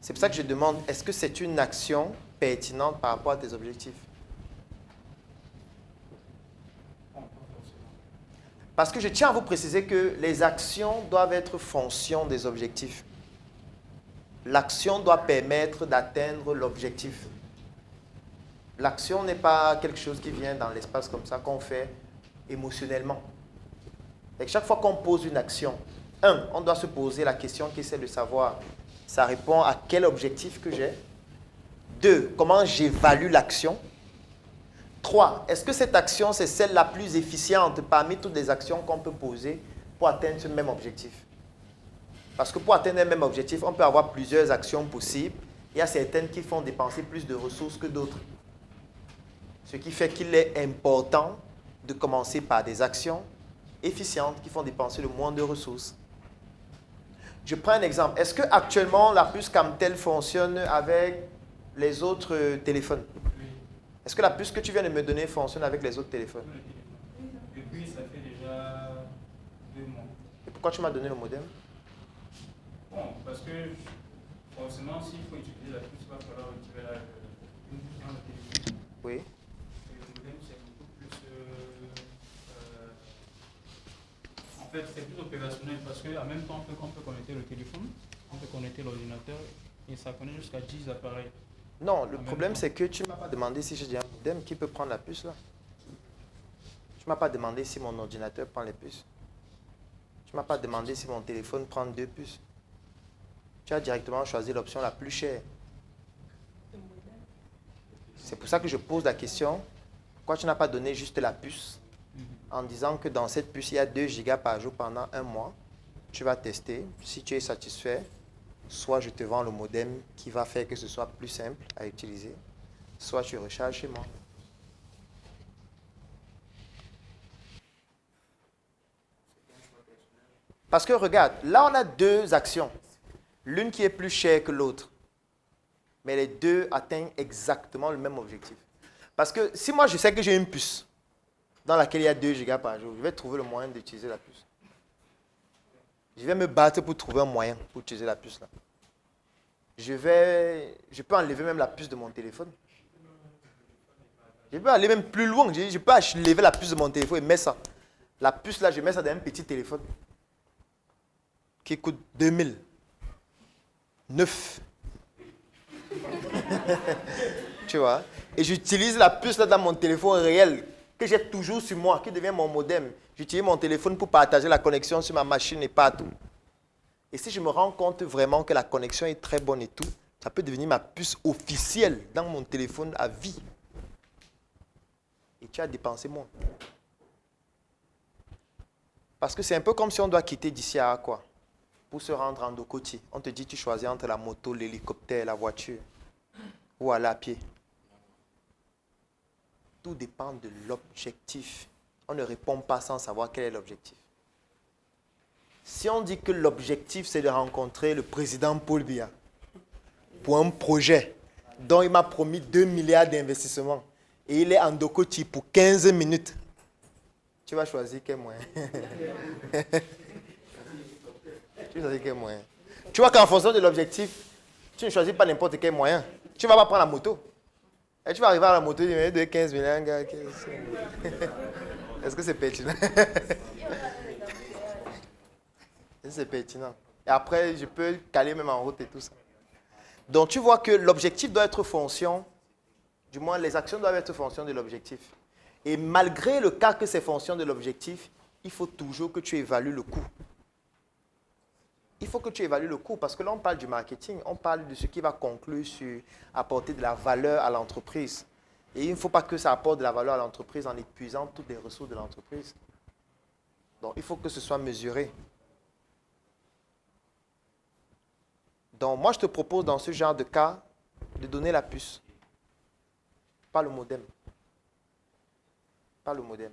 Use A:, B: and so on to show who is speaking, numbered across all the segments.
A: C'est pour ça que je demande, est-ce que c'est une action pertinente par rapport à tes objectifs? Parce que je tiens à vous préciser que les actions doivent être fonction des objectifs. L'action doit permettre d'atteindre l'objectif. L'action n'est pas quelque chose qui vient dans l'espace comme ça, qu'on fait émotionnellement. Et chaque fois qu'on pose une action, on doit se poser la question qui est celle de savoir, ça répond à quel objectif que j'ai? 2, comment j'évalue l'action? 3, est-ce que cette action, c'est celle la plus efficiente parmi toutes les actions qu'on peut poser pour atteindre ce même objectif? Parce que pour atteindre un même objectif, on peut avoir plusieurs actions possibles. Il y a certaines qui font dépenser plus de ressources que d'autres. Ce qui fait qu'il est important de commencer par des actions efficientes qui font dépenser le moins de ressources. Je prends un exemple. Est-ce qu'actuellement, la puce Camtel fonctionne avec les autres téléphones?
B: Oui.
A: Est-ce que la puce que tu viens de me donner fonctionne avec les autres téléphones?
B: Depuis, ça fait déjà 2 mois.
A: Et pourquoi tu m'as donné le modem?
B: Bon, parce que forcément, s'il faut utiliser la puce, il va falloir retirer une puce dans le téléphone.
A: Oui.
B: Et le modem, c'est beaucoup plus... en fait, c'est plus opérationnel parce qu'en même temps qu'on peut connecter le téléphone, on peut connecter l'ordinateur et ça connaît jusqu'à 10 appareils.
A: Non, le problème c'est que tu ne m'as pas demandé si j'ai un modem qui peut prendre la puce là. Tu ne m'as pas demandé si mon ordinateur prend les puces. Tu ne m'as pas demandé si mon téléphone prend 2 puces. Tu as directement choisi l'option la plus chère. C'est pour ça que je pose la question, pourquoi tu n'as pas donné juste la puce en disant que dans cette puce, il y a 2 gigas par jour pendant 1 mois. Tu vas tester. Si tu es satisfait, soit je te vends le modem qui va faire que ce soit plus simple à utiliser, soit tu recharges chez moi. Parce que regarde, là on a 2 actions. L'une qui est plus chère que l'autre. Mais les 2 atteignent exactement le même objectif. Parce que si moi je sais que j'ai une puce dans laquelle il y a 2 gigas par jour, je vais trouver le moyen d'utiliser la puce. Je vais me battre pour trouver un moyen pour utiliser la puce là. Je peux enlever même la puce de mon téléphone. Je peux aller même plus loin. Je peux enlever la puce de mon téléphone et mettre ça. La puce là, je mets ça dans un petit téléphone qui coûte 2000. 9. Tu vois? Et j'utilise la puce là dans mon téléphone réel que j'ai toujours sur moi, qui devient mon modem. J'utilise mon téléphone pour partager la connexion sur ma machine et partout. Et si je me rends compte vraiment que la connexion est très bonne et tout, ça peut devenir ma puce officielle dans mon téléphone à vie. Et tu as dépensé moins. Parce que c'est un peu comme si on doit quitter d'ici à quoi? Pour se rendre en Ndokoti. On te dit tu choisis entre la moto, l'hélicoptère, la voiture. Ou aller à pied. Tout dépend de l'objectif. On ne répond pas sans savoir quel est l'objectif. Si on dit que l'objectif, c'est de rencontrer le président Paul Biya pour un projet dont il m'a promis 2 milliards d'investissements et il est en Ndokoti pour 15 minutes, tu vas choisir quel moyen? Tu vas choisir quel moyen? Tu vois qu'en fonction de l'objectif, tu ne choisis pas n'importe quel moyen. Tu ne vas pas prendre la moto. Et tu vas arriver à la moto, tu vas de 15 milliards, gars. Est-ce que c'est pertinent? C'est pertinent. Et après, je peux caler même en route et tout ça. Donc, tu vois que l'objectif doit être fonction, du moins les actions doivent être fonction de l'objectif. Et malgré le cas que c'est fonction de l'objectif, il faut toujours que tu évalues le coût. Il faut que tu évalues le coût parce que là, on parle du marketing, on parle de ce qui va conclure sur apporter de la valeur à l'entreprise. Et il ne faut pas que ça apporte de la valeur à l'entreprise en épuisant toutes les ressources de l'entreprise. Donc, il faut que ce soit mesuré. Donc, moi, je te propose dans ce genre de cas de donner la puce. Pas le modem. Pas le modem.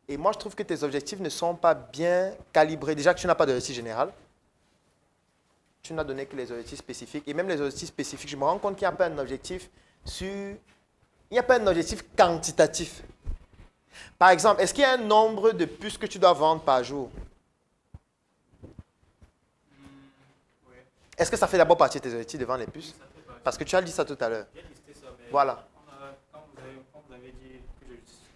A: Et moi, je trouve que tes objectifs ne sont pas bien calibrés. Déjà que tu n'as pas d'objectif général. Tu n'as donné que les objectifs spécifiques. Et même les objectifs spécifiques, je me rends compte qu'il n'y a pas un objectif sur... Il n'y a pas un objectif quantitatif. Par exemple, est-ce qu'il y a un nombre de puces que tu dois vendre par jour? Est-ce que ça fait d'abord partie de tes objectifs de vendre les puces?
B: Ça fait partie.
A: Parce que tu as dit ça tout à l'heure.
B: J'ai listé ça, mais
A: Voilà.
B: quand vous avez dit que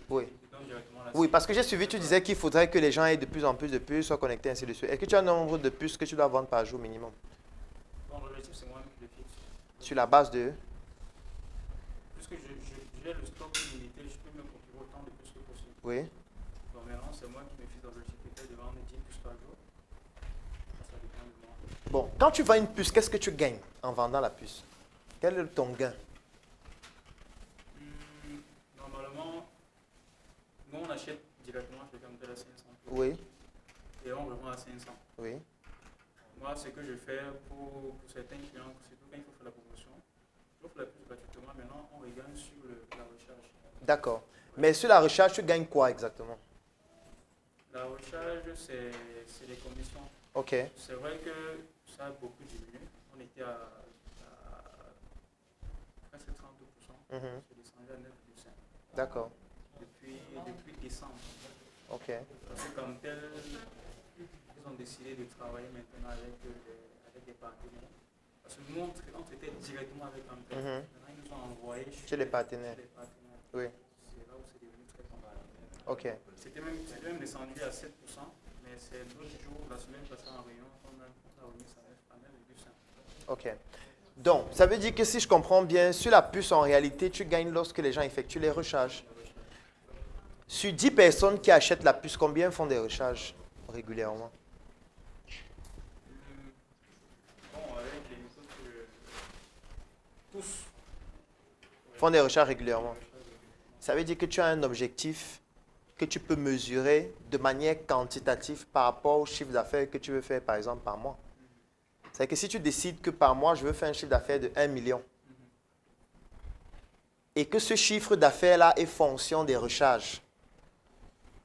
A: Oui.
B: je donne directement la
A: Oui, parce que j'ai suivi, tu disais qu'il faudrait que les gens aient de plus en plus de puces, soient connectés, ainsi de suite. Est-ce que tu as un nombre de puces que tu dois vendre par jour minimum?
B: Bon, l'objectif, c'est moi-même qui le fixe.
A: Sur la base de...
B: Puisque j'ai le stock limité, je peux me procurer autant de puces que possible.
A: Oui.
B: Donc maintenant, c'est moi qui me fixe l'objectif peut-être de vendre 10 puces par jour. Ça dépend de moi.
A: Bon, quand tu vends une puce, qu'est-ce que tu gagnes en vendant la puce? Quel est ton gain?
B: Normalement, nous on achète directement chez Camtel à 500
A: Oui,
B: et on revend à 500.
A: oui.
B: Moi, ce que je fais pour certains clients, surtout quand il faut faire la promotion, j'offre la puce gratuitement. Maintenant, on regagne sur la recharge.
A: D'accord. Mais sur la recharge, tu gagnes quoi exactement?
B: La recharge, c'est les commissions.
A: Ok.
B: C'est vrai que ça a beaucoup diminué. On était à presque 30%.
A: Mhm.
B: C'est descendu à 9%.
A: D'accord.
B: Depuis décembre.
A: Ok.
B: Parce que comme tel, ils ont décidé de travailler maintenant avec des partenaires. Parce que nous, on traitait directement avec Camtel.
A: Mhm.
B: Maintenant, ils nous ont envoyé
A: Chez les partenaires. Oui.
B: C'est là où c'est devenu très compliqué.
A: Ok.
B: C'était même descendu à 7%, mais c'est l'autre jour, la semaine passée en réunion, on a remis ça à 9,5%.
A: Ok. Donc, ça veut dire que si je comprends bien, sur la puce, en réalité, tu gagnes lorsque les gens effectuent les recharges. Sur 10 personnes qui achètent la puce, combien font des recharges régulièrement?
B: Bon, avec les méthodes que tous
A: Font des recharges régulièrement. Ça veut dire que tu as un objectif que tu peux mesurer de manière quantitative par rapport au chiffre d'affaires que tu veux faire, par exemple, par mois. C'est que si tu décides que par mois, je veux faire un chiffre d'affaires de 1 million, et que ce chiffre d'affaires-là est fonction des recharges,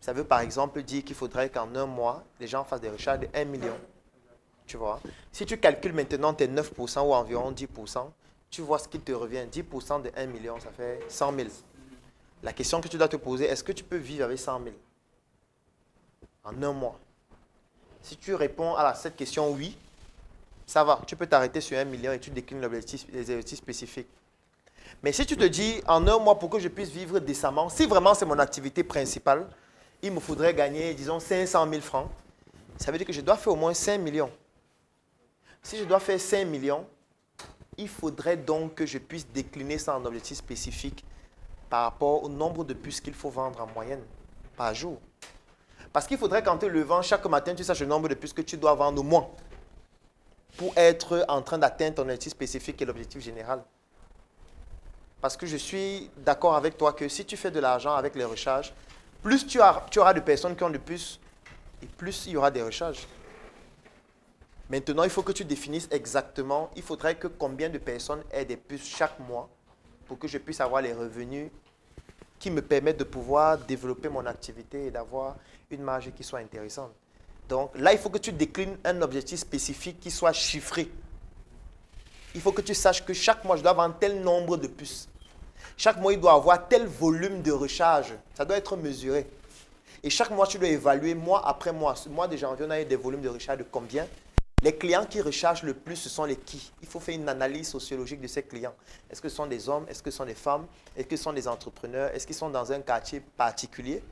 A: ça veut par exemple dire qu'il faudrait qu'en un mois, les gens fassent des recharges de 1 million. Tu vois? Si tu calcules maintenant tes 9% ou environ 10%, tu vois ce qui te revient. 10% de 1 million, ça fait 100 000. La question que tu dois te poser, est-ce que tu peux vivre avec 100 000 en un mois? Si tu réponds à cette question oui, ça va. Tu peux t'arrêter sur 1 million et tu déclines les objectifs spécifiques. Mais si tu te dis, en un mois, pour que je puisse vivre décemment, si vraiment c'est mon activité principale, il me faudrait gagner, disons, 500 000 francs. Ça veut dire que je dois faire au moins 5 millions. Si je dois faire 5 millions, il faudrait donc que je puisse décliner ça en objectifs spécifiques par rapport au nombre de puces qu'il faut vendre en moyenne par jour. Parce qu'il faudrait qu'en te levant chaque matin, tu saches le nombre de puces que tu dois vendre au moins pour être en train d'atteindre ton objectif spécifique et l'objectif général. Parce que je suis d'accord avec toi que si tu fais de l'argent avec les recharges, plus tu auras de personnes qui ont de puces et plus il y aura des recharges. Maintenant, il faut que tu définisses exactement, il faudrait que combien de personnes aient des puces chaque mois pour que je puisse avoir les revenus qui me permettent de pouvoir développer mon activité et d'avoir une marge qui soit intéressante. Donc là, il faut que tu déclines un objectif spécifique qui soit chiffré. Il faut que tu saches que chaque mois, je dois avoir tel nombre de puces. Chaque mois, il doit avoir tel volume de recharge. Ça doit être mesuré. Et chaque mois, tu dois évaluer mois après mois. Ce mois de janvier, on a eu des volumes de recharge de combien? Les clients qui rechargent le plus, ce sont les qui? Il faut faire une analyse sociologique de ces clients. Est-ce que ce sont des hommes? Est-ce que ce sont des femmes? Est-ce que ce sont des entrepreneurs? Est-ce qu'ils sont dans un quartier particulier?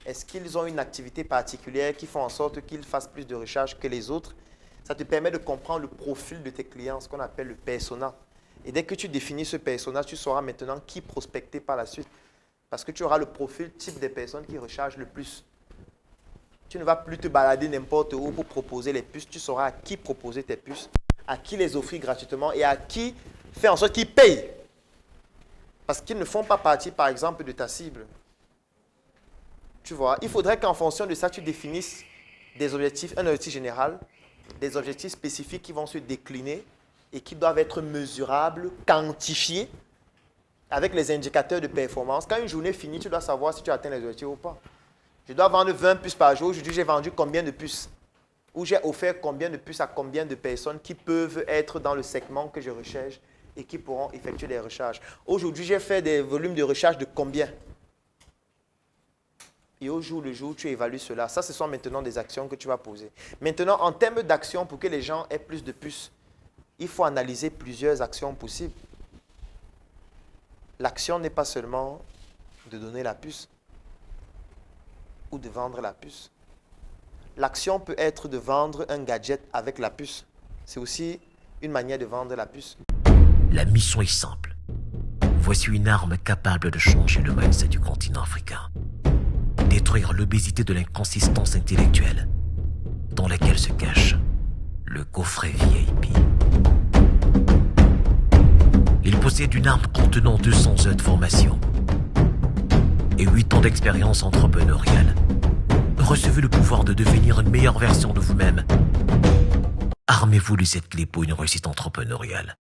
A: Est-ce qu'ils ont une activité particulière qui fait en sorte qu'ils fassent plus de recharge que les autres? Ça te permet de comprendre le profil de tes clients, ce qu'on appelle le persona. Et dès que tu définis ce persona, tu sauras maintenant qui prospecter par la suite. Parce que tu auras le profil type des personnes qui rechargent le plus. Tu ne vas plus te balader n'importe où pour proposer les puces. Tu sauras à qui proposer tes puces, à qui les offrir gratuitement et à qui faire en sorte qu'ils payent. Parce qu'ils ne font pas partie, par exemple, de ta cible. Tu vois, il faudrait qu'en fonction de ça, tu définisses des objectifs, un objectif général, des objectifs spécifiques qui vont se décliner et qui doivent être mesurables, quantifiés, avec les indicateurs de performance. Quand une journée finit, tu dois savoir si tu atteins les objectifs ou pas. Je dois vendre 20 puces par jour. Aujourd'hui, j'ai vendu combien de puces? Ou j'ai offert combien de puces à combien de personnes qui peuvent être dans le segment que je recherche et qui pourront effectuer des recharges. Aujourd'hui, j'ai fait des volumes de recharge de combien? Et au jour le jour, tu évalues cela. Ça, ce sont maintenant des actions que tu vas poser. Maintenant, en termes d'actions, pour que les gens aient plus de puces, il faut analyser plusieurs actions possibles. L'action n'est pas seulement de donner la puce ou de vendre la puce. L'action peut être de vendre un gadget avec la puce. C'est aussi une manière de vendre la puce.
C: La mission est simple. Voici une arme capable de changer le mindset du continent africain. Détruire l'obésité de l'inconsistance intellectuelle dans laquelle se cache le coffret VIP. Il possède une arme contenant 200 heures de formation et 8 ans d'expérience entrepreneuriale. Recevez le pouvoir de devenir une meilleure version de vous-même. Armez-vous de cette clé pour une réussite entrepreneuriale.